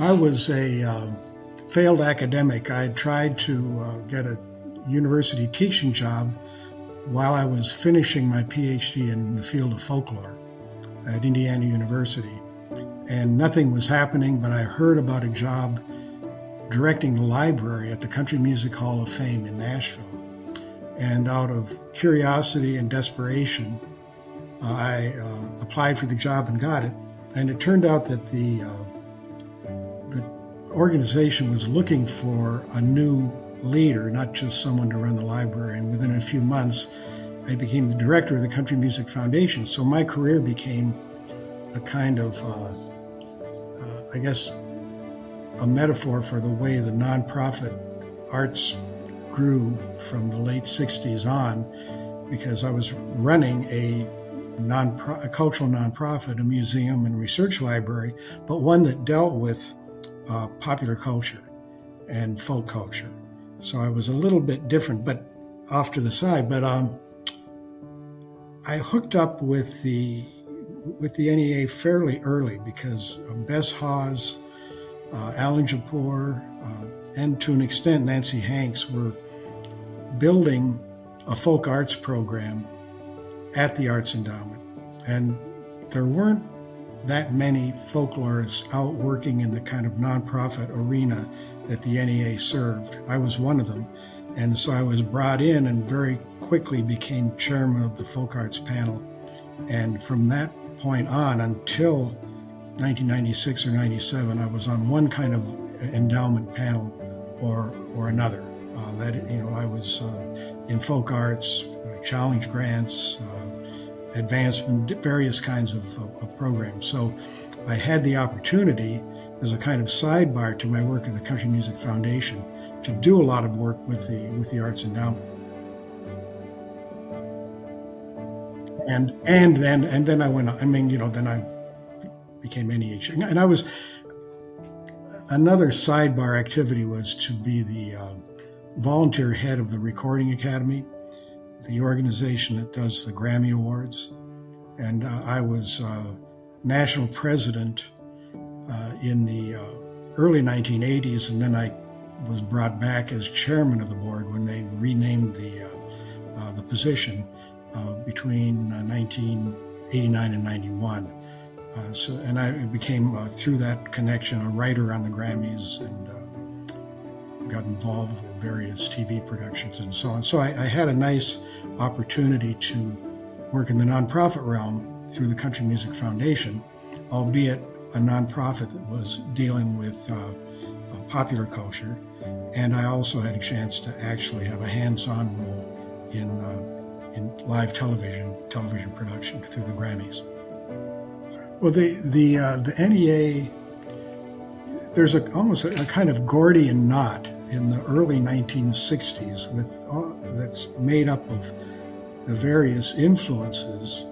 I was a failed academic. I had tried to get a university teaching job while I was finishing my PhD in the field of folklore at Indiana University. And nothing was happening, but I heard about a job directing the library at the Country Music Hall of Fame in Nashville. And out of curiosity and desperation, I applied for the job and got it. And it turned out that the organization was looking for a new leader, not just someone to run the library. And within a few months, I became the director of the Country Music Foundation. So my career became a kind of, I guess, a metaphor for the way the nonprofit arts grew from the late 60s on, because I was running a cultural nonprofit, a museum and research library, but one that dealt with popular culture and folk culture. So I was a little bit different, but off to the side. But I hooked up with the NEA fairly early because Bess Hawes, Alan Japour, and to an extent Nancy Hanks were building a folk arts program at the Arts Endowment. And there weren't that many folklorists out working in the kind of nonprofit arena that the NEA served. I was one of them. And so I was brought in and very quickly became chairman of the folk arts panel. And from that point on until 1996 or 97, I was on one kind of endowment panel or another. I was in folk arts, challenge grants, advancement, various kinds of programs. So I had the opportunity as a kind of sidebar to my work at the Country Music Foundation to do a lot of work with the Arts Endowment. And then I went on. Then I became NEH. And I was, another sidebar activity was to be the volunteer head of the Recording Academy, the organization that does the Grammy Awards. And I was national president in the early 1980s, and then I was brought back as chairman of the board when they renamed the position between 1989 and 91. And I became, through that connection, a writer on the Grammys and got involved with various TV productions and so on. So I had a nice opportunity to work in the nonprofit realm through the Country Music Foundation, albeit a nonprofit that was dealing with popular culture. And I also had a chance to actually have a hands-on role in live television production through the Grammys. Well, the NEA, there's almost a kind of Gordian knot in the early 1960s that's made up of the various influences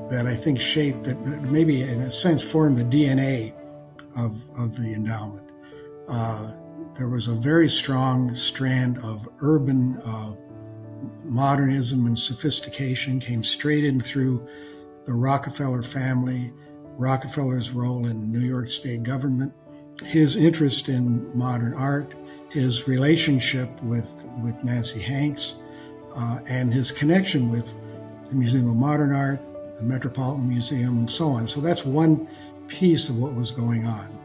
that I think shaped, that maybe in a sense formed the DNA of the endowment. There was a very strong strand of urban modernism and sophistication, came straight in through the Rockefeller family, Rockefeller's role in New York State government, his interest in modern art, his relationship with Nancy Hanks, and his connection with the Museum of Modern Art, the Metropolitan Museum, and so on. So that's one piece of what was going on.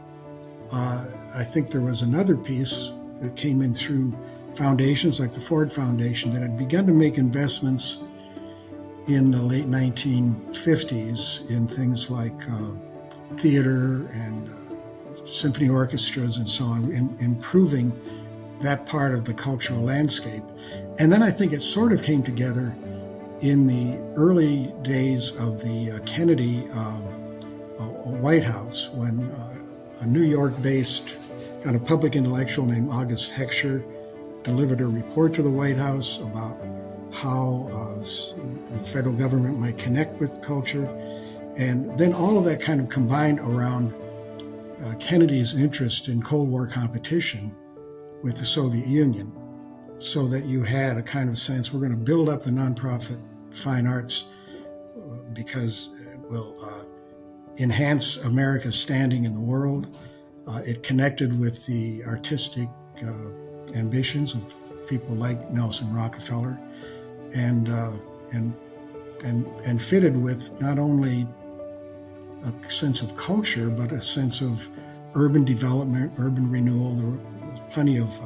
I think there was another piece that came in through foundations like the Ford Foundation that had begun to make investments in the late 1950s in things like theater and symphony orchestras and so on, improving that part of the cultural landscape. And then I think it sort of came together in the early days of the Kennedy White House, when a New York-based kind of public intellectual named August Heckscher delivered a report to the White House about how the federal government might connect with culture. And then all of that kind of combined around Kennedy's interest in Cold War competition with the Soviet Union, so that you had a kind of sense, we're going to build up the nonprofit fine arts because it will enhance America's standing in the world. It connected with the artistic ambitions of people like Nelson Rockefeller, and fitted with not only a sense of culture, but a sense of urban development, urban renewal. There was plenty of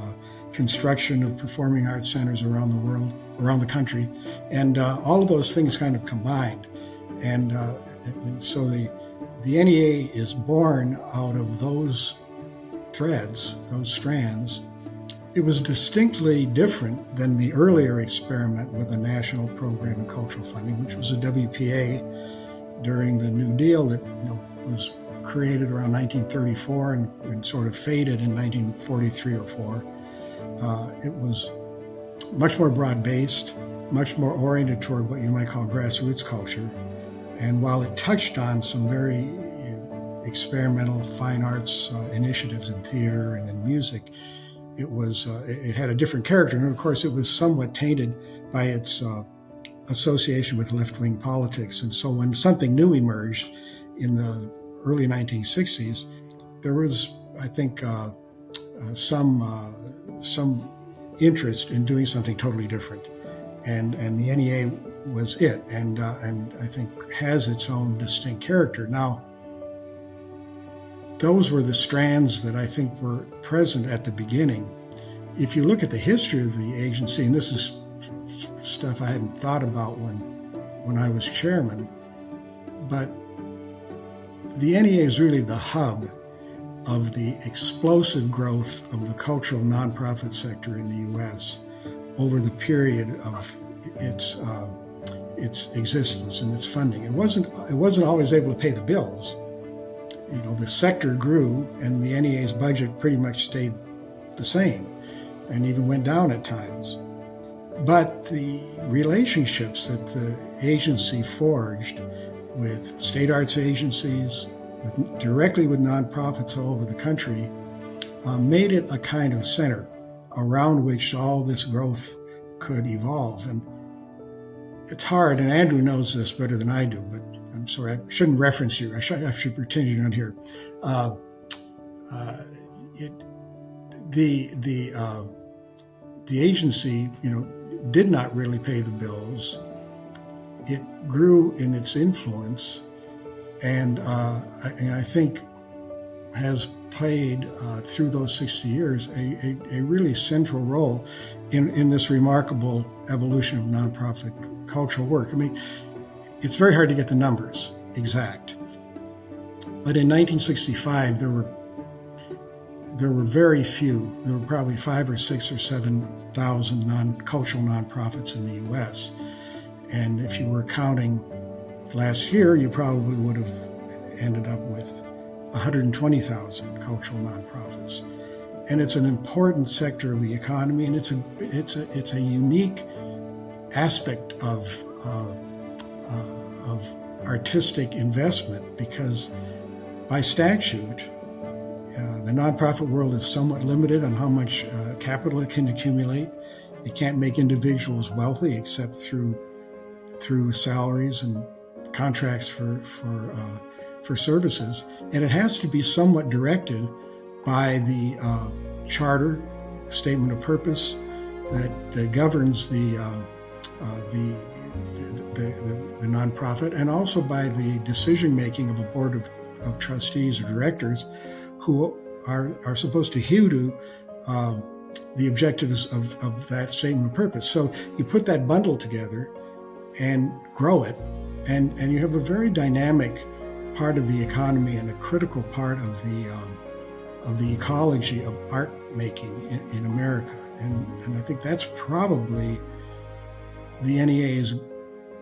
construction of performing arts centers around the world, around the country, and all of those things kind of combined. And so the NEA is born out of those threads, those strands. It was distinctly different than the earlier experiment with the National Program in Cultural Funding, which was a WPA during the New Deal that was created around 1934 and sort of faded in 1943 or 4. It was much more broad-based, much more oriented toward what you might call grassroots culture. And while it touched on some very experimental fine arts initiatives in theater and in music, it had a different character. And of course, it was somewhat tainted by its association with left-wing politics. And so when something new emerged in the early 1960s, there was, I think, some interest in doing something totally different. And the NEA was it, and I think has its own distinct character. Now, those were the strands that I think were present at the beginning. If you look at the history of the agency, and this is stuff I hadn't thought about when I was chairman, but the NEA is really the hub of the explosive growth of the cultural nonprofit sector in the U.S. over the period of its existence and its funding. It wasn't always able to pay the bills. The sector grew, and the NEA's budget pretty much stayed the same, and even went down at times. But the relationships that the agency forged with state arts agencies, directly with nonprofits all over the country, made it a kind of center around which all this growth could evolve. And it's hard, and Andrew knows this better than I do, but I'm sorry, I shouldn't reference you. I should pretend you're not here. The agency, did not really pay the bills. It grew in its influence, and I think has played through those 60 years a really central role in this remarkable evolution of nonprofit cultural work. I mean, it's very hard to get the numbers exact, but in 1965 there were very few. There were probably 5 or 6 or 7,000 cultural nonprofits in the U.S. And if you were counting last year, you probably would have ended up with 120,000 cultural nonprofits. And it's an important sector of the economy, and it's a unique aspect of artistic investment, because by statute, the nonprofit world is somewhat limited on how much capital it can accumulate. It can't make individuals wealthy except through salaries and contracts for services, and it has to be somewhat directed by the charter statement of purpose that governs the nonprofit, and also by the decision making of a board of trustees or directors who are supposed to hew to the objectives of that statement of purpose. So you put that bundle together and grow it, and you have a very dynamic part of the economy and a critical part of the ecology of art making in America. And I think that's probably the NEA's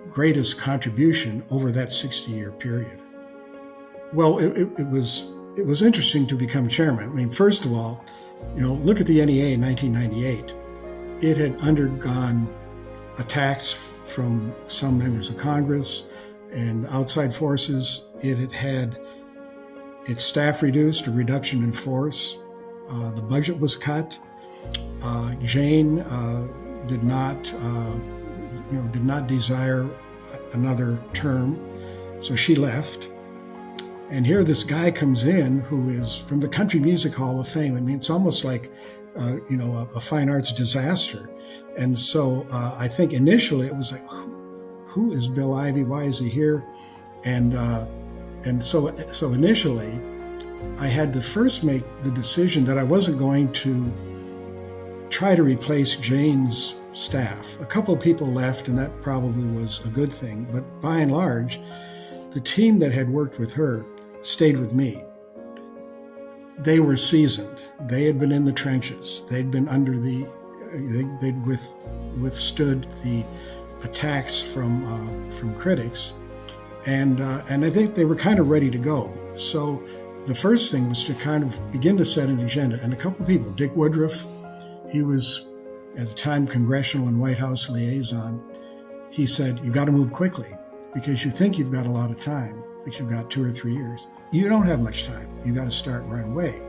greatest contribution over that 60-year period. Well, it was interesting to become chairman. I mean, first of all, look at the NEA in 1998. It had undergone attacks from some members of Congress and outside forces. It had had its staff reduced, a reduction in force. The budget was cut. Jane did not desire another term, so she left. And here this guy comes in who is from the Country Music Hall of Fame. I mean, it's almost like, a fine arts disaster. And so I think initially it was like, who is Bill Ivy? Why is he here? And so initially I had to first make the decision that I wasn't going to try to replace Jane's staff. A couple of people left, and that probably was a good thing. But by and large, the team that had worked with her stayed with me. They were seasoned. They had been in the trenches. They'd been they'd withstood the attacks from critics, and I think they were kind of ready to go. So the first thing was to kind of begin to set an agenda. And a couple of people, Dick Woodruff, he was at the time Congressional and White House liaison. He said, "You got to move quickly because you think you've got a lot of time, like you've got 2 or 3 years. You don't have much time. You got to start right away."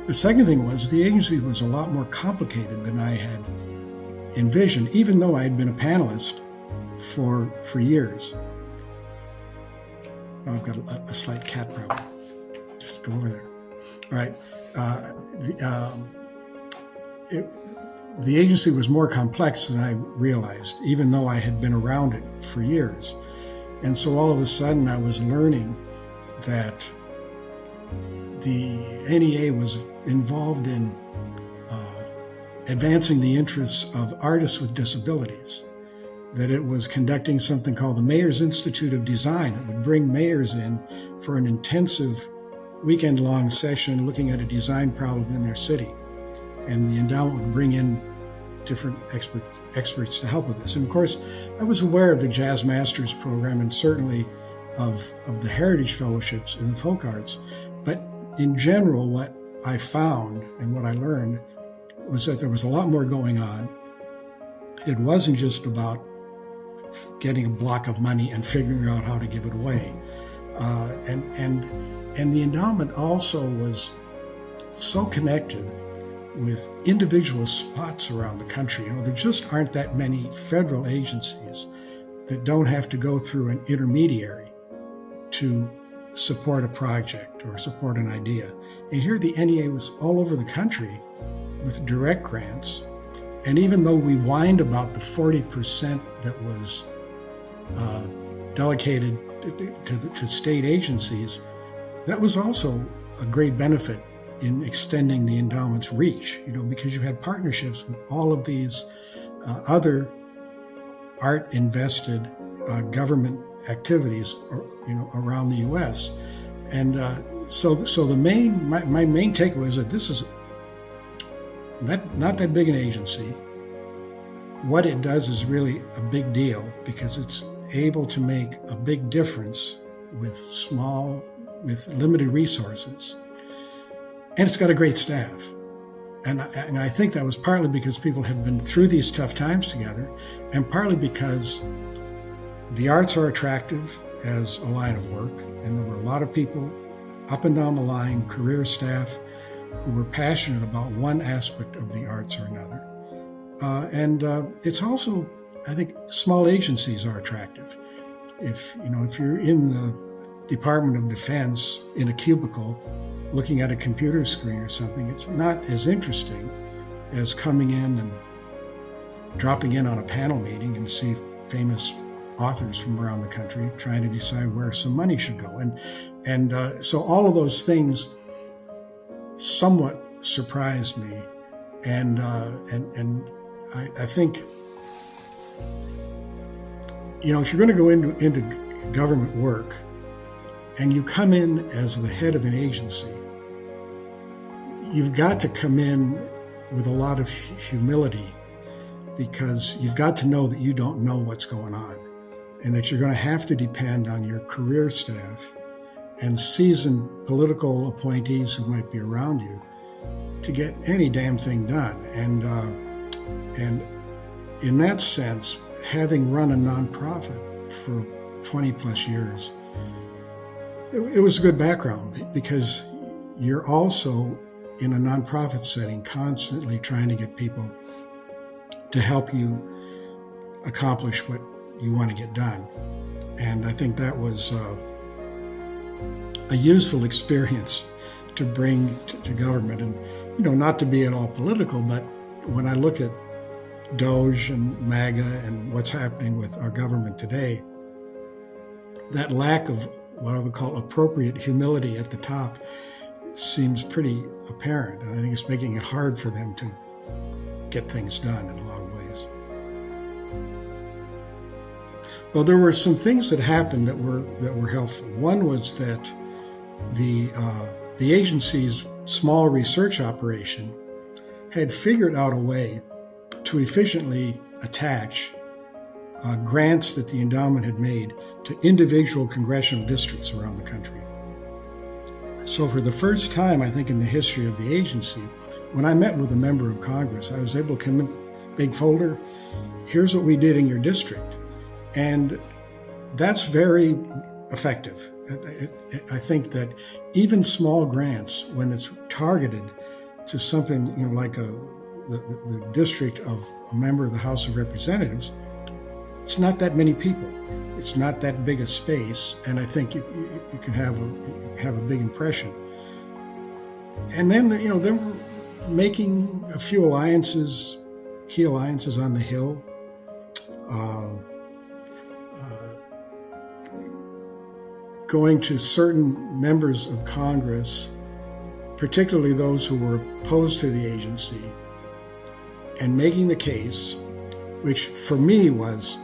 The second thing was the agency was a lot more complicated than I had envisioned, even though I had been a panelist for years. Oh, I've got a slight cat problem. Just go over there. All right. The agency was more complex than I realized, even though I had been around it for years. And so all of a sudden I was learning that the NEA was involved in advancing the interests of artists with disabilities, that it was conducting something called the Mayor's Institute of Design that would bring mayors in for an intensive weekend-long session looking at a design problem in their city. And the endowment would bring in different experts to help with this. And of course, I was aware of the Jazz Masters program and certainly of the Heritage Fellowships in the folk arts. But in general, what I found and what I learned was that there was a lot more going on. It wasn't just about getting a block of money and figuring out how to give it away. And the endowment also was so connected with individual spots around the country. There just aren't that many federal agencies that don't have to go through an intermediary to support a project or support an idea. And here the NEA was all over the country with direct grants. And even though we whined about the 40% that was delegated to state agencies, that was also a great benefit in extending the endowment's reach, because you had partnerships with all of these other art-invested government activities, around the U.S. And so my main takeaway is that this is not that big an agency. What it does is really a big deal because it's able to make a big difference with limited resources. And it's got a great staff. And I think that was partly because people had been through these tough times together, and partly because the arts are attractive as a line of work, and there were a lot of people up and down the line, career staff, who were passionate about one aspect of the arts or another. And it's also, I think, small agencies are attractive. If you're in the Department of Defense in a cubicle looking at a computer screen or something, it's not as interesting as coming in and dropping in on a panel meeting and see famous authors from around the country trying to decide where some money should go. And so all of those things somewhat surprised me. And I think, if you're going to go into government work and you come in as the head of an agency, you've got to come in with a lot of humility, because you've got to know that you don't know what's going on, and that you're going to have to depend on your career staff and seasoned political appointees who might be around you to get any damn thing done. And in that sense, having run a nonprofit for 20 plus years, it was a good background, because you're also in a nonprofit setting constantly trying to get people to help you accomplish what you want to get done. And I think that was a useful experience to bring to government. And, not to be at all political, but when I look at Doge and MAGA and what's happening with our government today, that lack of what I would call appropriate humility at the top seems pretty apparent. And I think it's making it hard for them to get things done in a lot of ways. Well, there were some things that happened that were helpful. One was that the agency's small research operation had figured out a way to efficiently attach grants that the endowment had made to individual congressional districts around the country. So for the first time, I think, in the history of the agency, when I met with a member of Congress, I was able to come in, big folder, here's what we did in your district. And that's very effective. I think that even small grants, when it's targeted to something like the district of a member of the House of Representatives, it's not that many people. It's not that big a space, and I think you can have a big impression. And then they're making a few alliances, key alliances on the Hill. Going to certain members of Congress, particularly those who were opposed to the agency, and making the case, which for me was,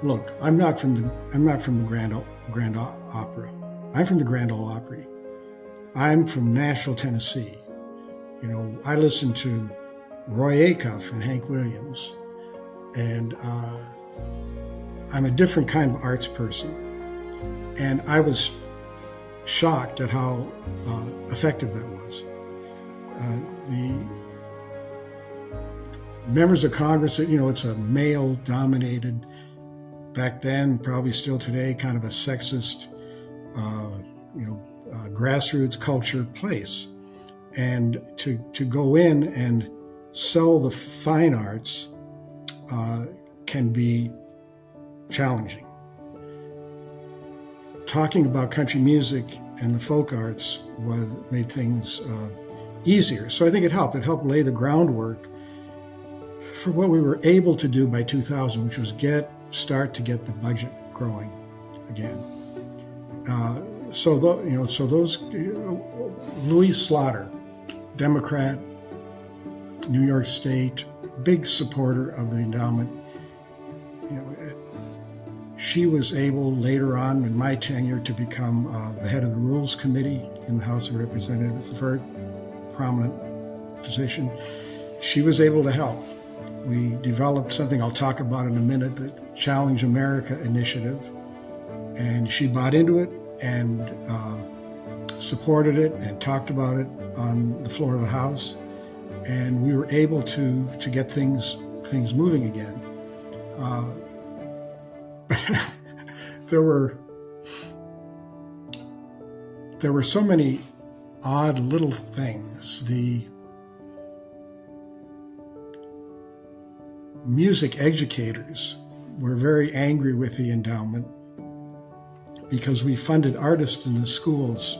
look, I'm not from the Grand Opera. I'm from the Grand Ole Opry. I'm from Nashville, Tennessee. I listen to Roy Acuff and Hank Williams, and I'm a different kind of arts person. And I was shocked at how effective that was. The members of Congress, it's a male-dominated, back then, probably still today, kind of a sexist, grassroots culture place. And to go in and sell the fine arts can be challenging. Talking about country music and the folk arts made things easier. So I think it helped. It helped lay the groundwork for what we were able to do by 2000, which was start to get the budget growing again. So those Louise Slaughter, Democrat, New York State, big supporter of the endowment. She was able later on in my tenure to become the head of the Rules Committee in the House of Representatives, a very prominent position. She was able to help. We developed something I'll talk about in a minute, the Challenge America initiative, and she bought into it and supported it and talked about it on the floor of the House, and we were able to get things moving again. There were so many odd little things. The music educators were very angry with the endowment because we funded artists in the schools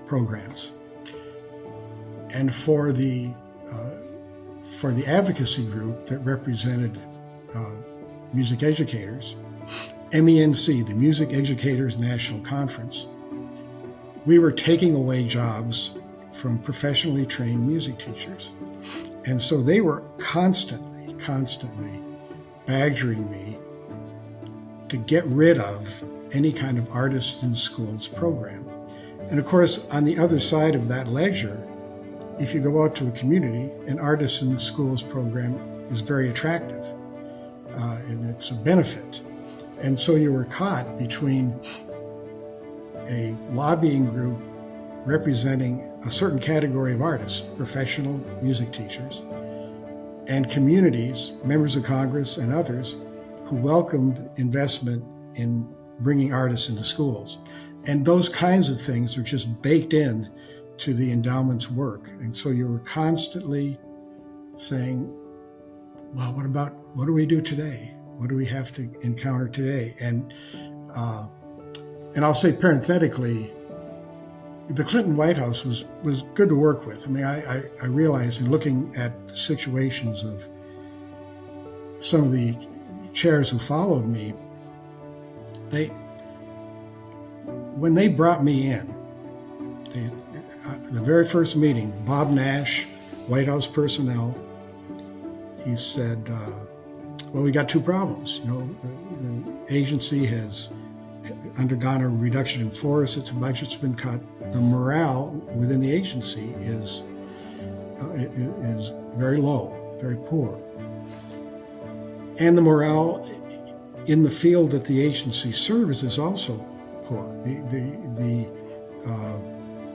programs. And for the advocacy group that represented music educators, MENC, the Music Educators National Conference, we were taking away jobs from professionally trained music teachers. And so they were constantly badgering me to get rid of any kind of Artists in Schools program. And of course, on the other side of that ledger, if you go out to a community, an Artists in the Schools program is very attractive. And it's a benefit. And so you were caught between a lobbying group representing a certain category of artists, professional music teachers, and communities, members of Congress and others, who welcomed investment in bringing artists into schools. And those kinds of things were just baked in to the endowment's work. And so you were constantly saying, well, what do we do today? What do we have to encounter today? And And I'll say parenthetically, the Clinton White House was good to work with. I mean, I realized in looking at the situations of some of the chairs who followed me, when they brought me in, the very first meeting, Bob Nash, White House personnel, he said, well, we got two problems. The agency has undergone a reduction in force, its budget's been cut. The morale within the agency is very low, very poor. And the morale in the field that the agency serves is also poor. The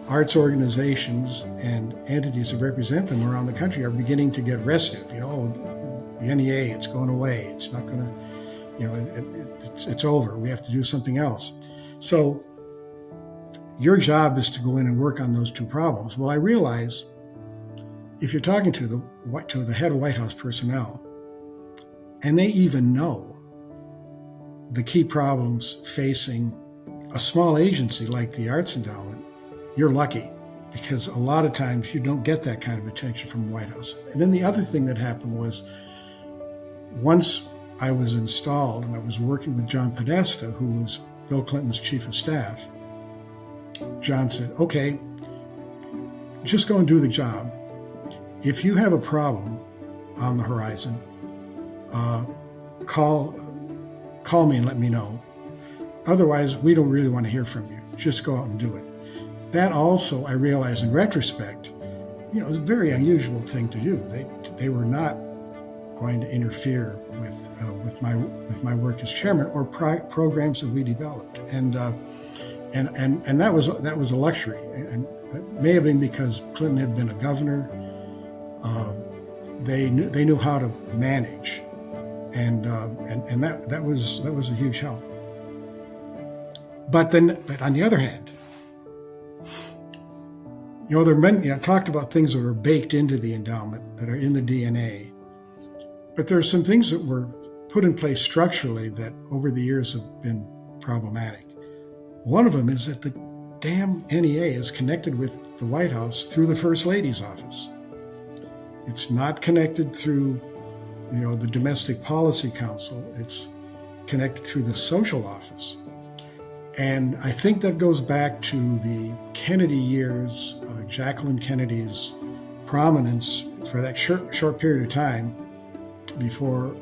arts organizations and entities that represent them around the country are beginning to get restive. The NEA, it's going away. It's not going to, it's over. We have to do something else. So your job is to go in and work on those two problems. Well, I realize if you're talking to the head of White House personnel, and they even know the key problems facing a small agency like the Arts Endowment, you're lucky, because a lot of times you don't get that kind of attention from the White House. And then the other thing that happened was, once I was installed and I was working with John Podesta, who was Bill Clinton's chief of staff, John said, okay, just go and do the job. If you have a problem on the horizon, call me and let me know. Otherwise, we don't really want to hear from you. Just go out and do it. That also, I realize in retrospect, it was a very unusual thing to do. They were not going to interfere with my work as chairman or programs that we developed, and that was a luxury. And it may have been because Clinton had been a governor. They knew how to manage, and that was a huge help. But on the other hand, there are many, talked about things that are baked into the endowment, that are in the DNA. But there are some things that were put in place structurally that over the years have been problematic. One of them is that the damn NEA is connected with the White House through the First Lady's office. It's not connected through, the Domestic Policy Council. It's connected through the social office. And I think that goes back to the Kennedy years, Jacqueline Kennedy's prominence for that short period of time before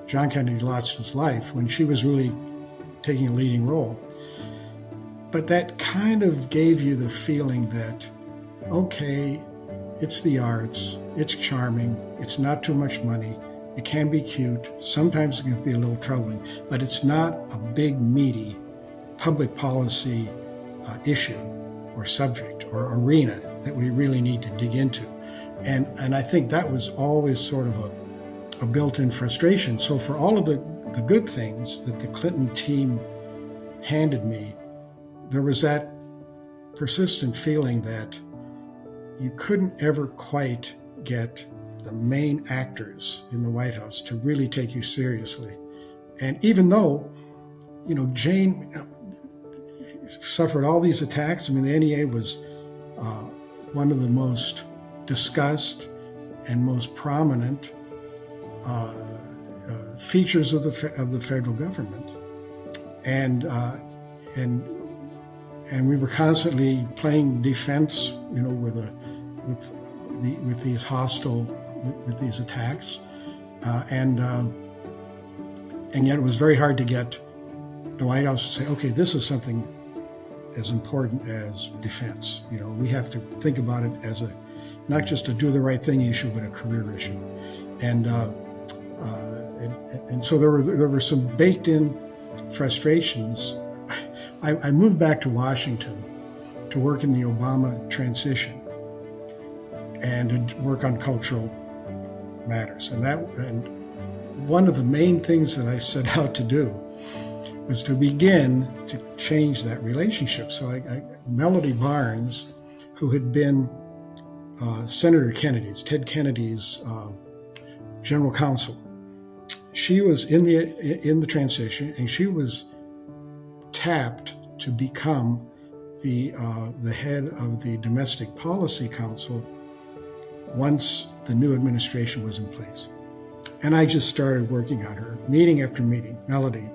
John Kennedy lost his life, when she was really taking a leading role. But that kind of gave you the feeling that, okay, it's the arts, it's charming, it's not too much money, it can be cute, sometimes it can be a little troubling, but it's not a big, meaty public policy issue or subject or arena that we really need to dig into. And I think that was always sort of a built-in frustration. So for all of the good things that the Clinton team handed me, there was that persistent feeling that you couldn't ever quite get the main actors in the White House to really take you seriously. And even though, Jane suffered all these attacks, the NEA was one of the most discussed and most prominent features of the federal government, and we were constantly playing defense, with these hostile, with these attacks, and yet it was very hard to get the White House to say, okay, this is something as important as defense. We have to think about it as not just a do the right thing issue, but a career issue. And so there were some baked in frustrations. I moved back to Washington to work in the Obama transition and to work on cultural matters. And one of the main things that I set out to do was to begin to change that relationship. So Melody Barnes, who had been Senator Kennedy's, Ted Kennedy's general counsel, she was in the transition, and she was tapped to become the head of the Domestic Policy Council once the new administration was in place. And I just started working on her, meeting after meeting. Melody,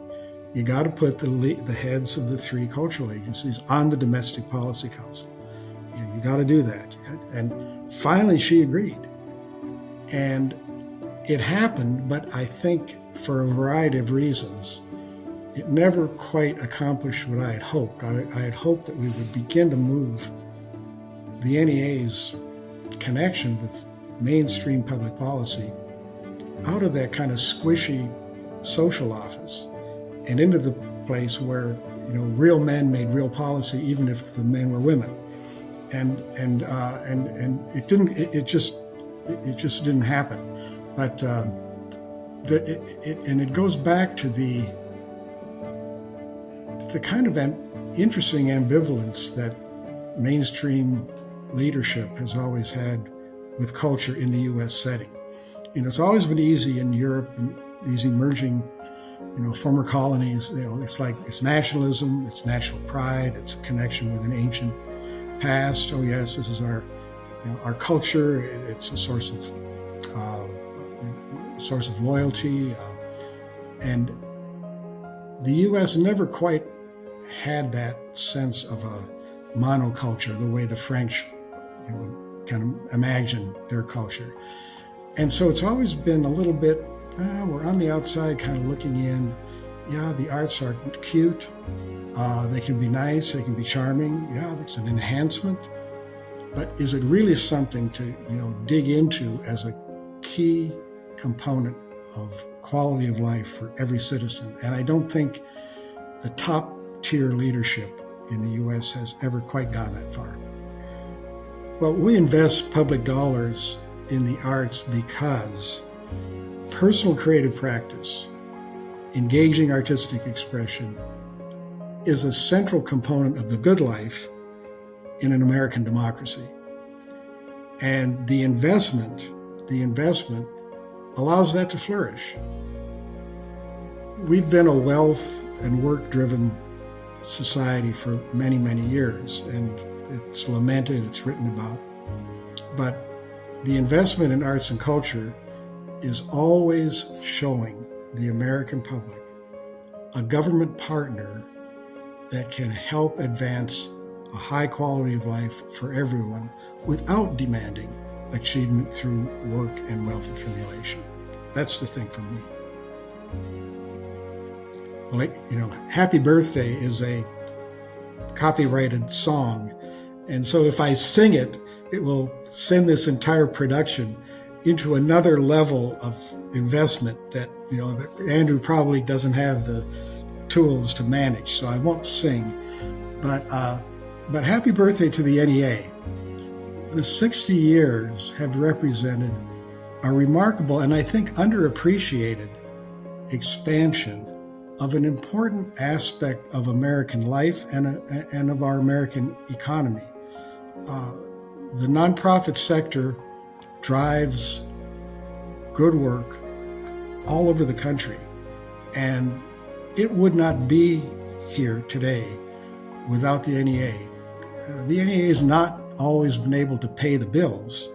you got to put the heads of the 3 cultural agencies on the Domestic Policy Council. You got to do that. And finally, she agreed. And it happened, but I think for a variety of reasons, it never quite accomplished what I had hoped. I had hoped that we would begin to move the NEA's connection with mainstream public policy out of that kind of squishy social office and into the place where real men made real policy, even if the men were women. And it just didn't happen. But it goes back to the kind of interesting ambivalence that mainstream leadership has always had with culture in the U.S. setting. It's always been easy in Europe and these emerging, former colonies. It's nationalism, it's national pride, it's a connection with an ancient past. Oh yes, this is our culture. It's a source of loyalty, and the U.S. never quite had that sense of a monoculture the way the French, kind of imagine their culture. And so it's always been a little bit, we're on the outside kind of looking in. Yeah, the arts are cute. They can be nice, they can be charming. Yeah, it's an enhancement. But is it really something to, dig into as a key component of quality of life for every citizen? And I don't think the top tier leadership in the U.S. has ever quite gone that far. Well, we invest public dollars in the arts because personal creative practice, engaging artistic expression, is a central component of the good life in an American democracy. And the investment allows that to flourish. We've been a wealth and work-driven society for many, many years, and it's lamented, it's written about. But the investment in arts and culture is always showing the American public a government partner that can help advance a high quality of life for everyone without demanding achievement through work and wealth accumulation. That's the thing for me. Well, Happy Birthday is a copyrighted song. And so if I sing it, it will send this entire production into another level of investment that Andrew probably doesn't have the tools to manage. So I won't sing. But happy birthday to the NEA. The 60 years have represented a remarkable and I think underappreciated expansion of an important aspect of American life and of our American economy. The nonprofit sector drives good work all over the country, and it would not be here today without the NEA. The NEA has not always been able to pay the bills,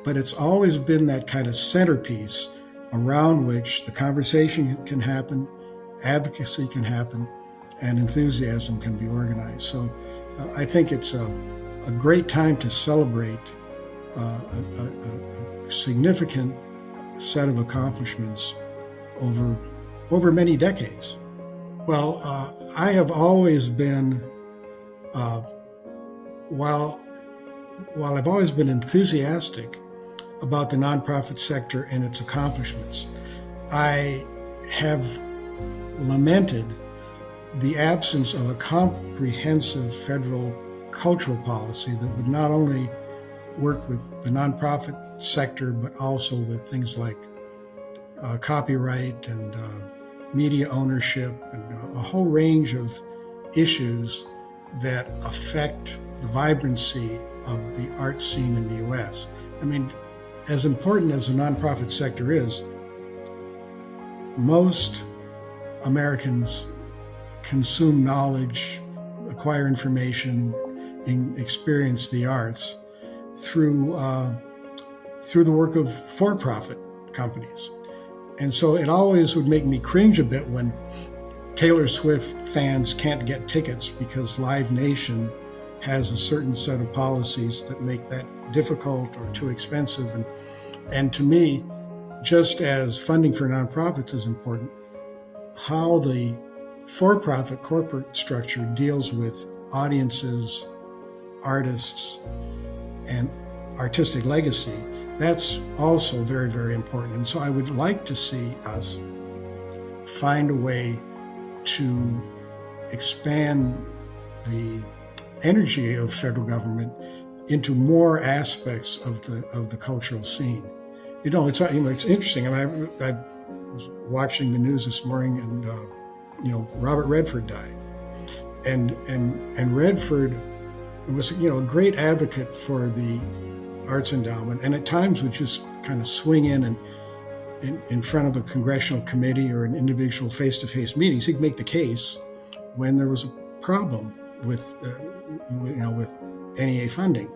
but it's always been that kind of centerpiece around which the conversation can happen, advocacy can happen, and enthusiasm can be organized. So I think it's a great time to celebrate a significant set of accomplishments over many decades. Well, I have always been, while I've always been enthusiastic about the nonprofit sector and its accomplishments, I have lamented the absence of a comprehensive federal cultural policy that would not only work with the nonprofit sector, but also with things like copyright and media ownership and a whole range of issues that affect the vibrancy of the art scene in the U.S. I mean, as important as the nonprofit sector is, most Americans consume knowledge, acquire information, and experience the arts through the work of for-profit companies. And so it always would make me cringe a bit when Taylor Swift fans can't get tickets because Live Nation has a certain set of policies that make that difficult or too expensive. And to me, just as funding for nonprofits is important, how the for-profit corporate structure deals with audiences, artists, and artistic legacy, that's also very, very important. And so I would like to see us find a way to expand the energy of federal government into more aspects of the cultural scene. It's interesting. I was watching the news this morning, and Robert Redford died, and Redford was a great advocate for the Arts Endowment, and at times would just kind of swing in front of a congressional committee or an individual face-to-face meetings. He'd make the case when there was a problem with NEA funding.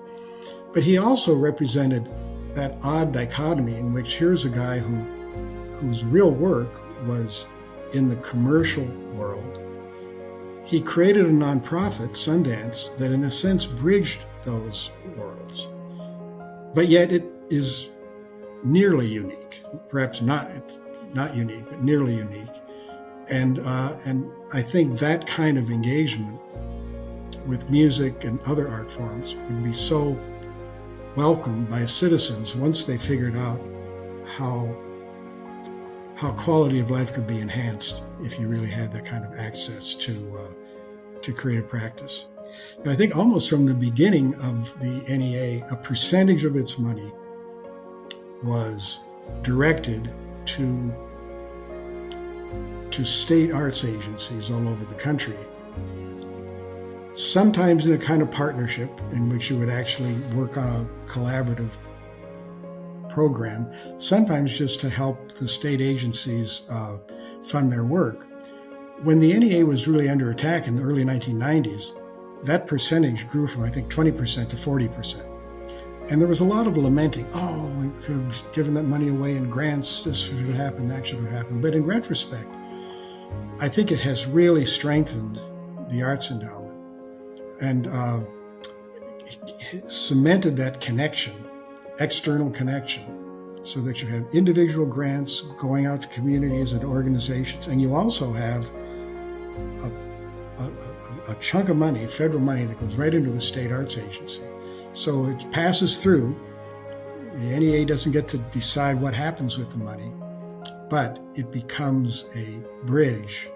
But he also represented that odd dichotomy in which here's a guy whose real work was in the commercial world. He created a nonprofit, Sundance, that in a sense bridged those worlds. But yet it is nearly unique. Perhaps it's not unique, but nearly unique. And I think that kind of engagement with music and other art forms would be so welcomed by citizens once they figured out how quality of life could be enhanced if you really had that kind of access to creative practice. And I think almost from the beginning of the NEA, a percentage of its money was directed to state arts agencies all over the country. Sometimes in a kind of partnership in which you would actually work on a collaborative program, sometimes just to help the state agencies fund their work. When the NEA was really under attack in the early 1990s, that percentage grew from, I think, 20% to 40%. And there was a lot of lamenting, we could have given that money away in grants, this should have happened, that should have happened. But in retrospect, I think it has really strengthened the Arts Endowment and cemented that connection, external connection, so that you have individual grants going out to communities and organizations, and you also have a chunk of money, federal money, that goes right into a state arts agency. So it passes through. The NEA doesn't get to decide what happens with the money, but it becomes a bridge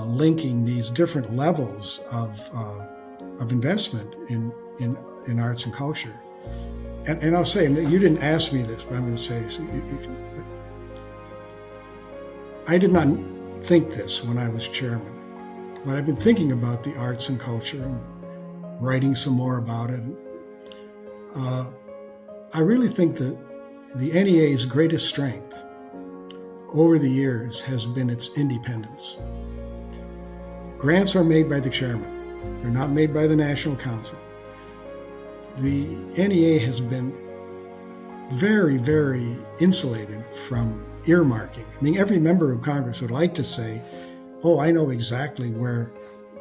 linking these different levels of investment in arts and culture. And I'll say, you didn't ask me this, but I'm going to say, I did not think this when I was chairman, but I've been thinking about the arts and culture and writing some more about it. I really think that the NEA's greatest strength over the years has been its independence. Grants are made by the chairman. They're not made by the National Council. The NEA has been very, very insulated from earmarking. I mean, every member of Congress would like to say, I know exactly where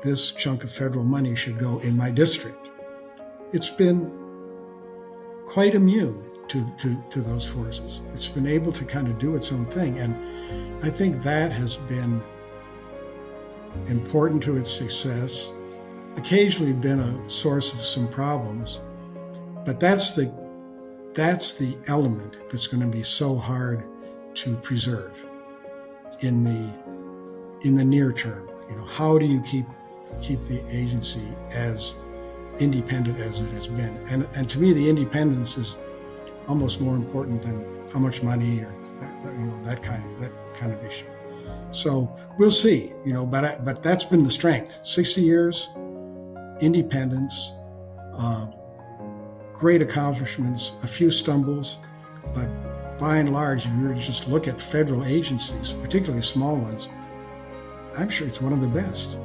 this chunk of federal money should go in my district. It's been quite immune to those forces. It's been able to kind of do its own thing. And I think that has been important to its success, occasionally been a source of some problems, but that's the element that's going to be so hard to preserve in the near term. How do you keep the agency as independent as it has been? And to me, the independence is almost more important than how much money or that kind of issue. So we'll see, but that's been the strength. 60 years, independence, great accomplishments, a few stumbles, but by and large, if you were to just look at federal agencies, particularly small ones, I'm sure it's one of the best.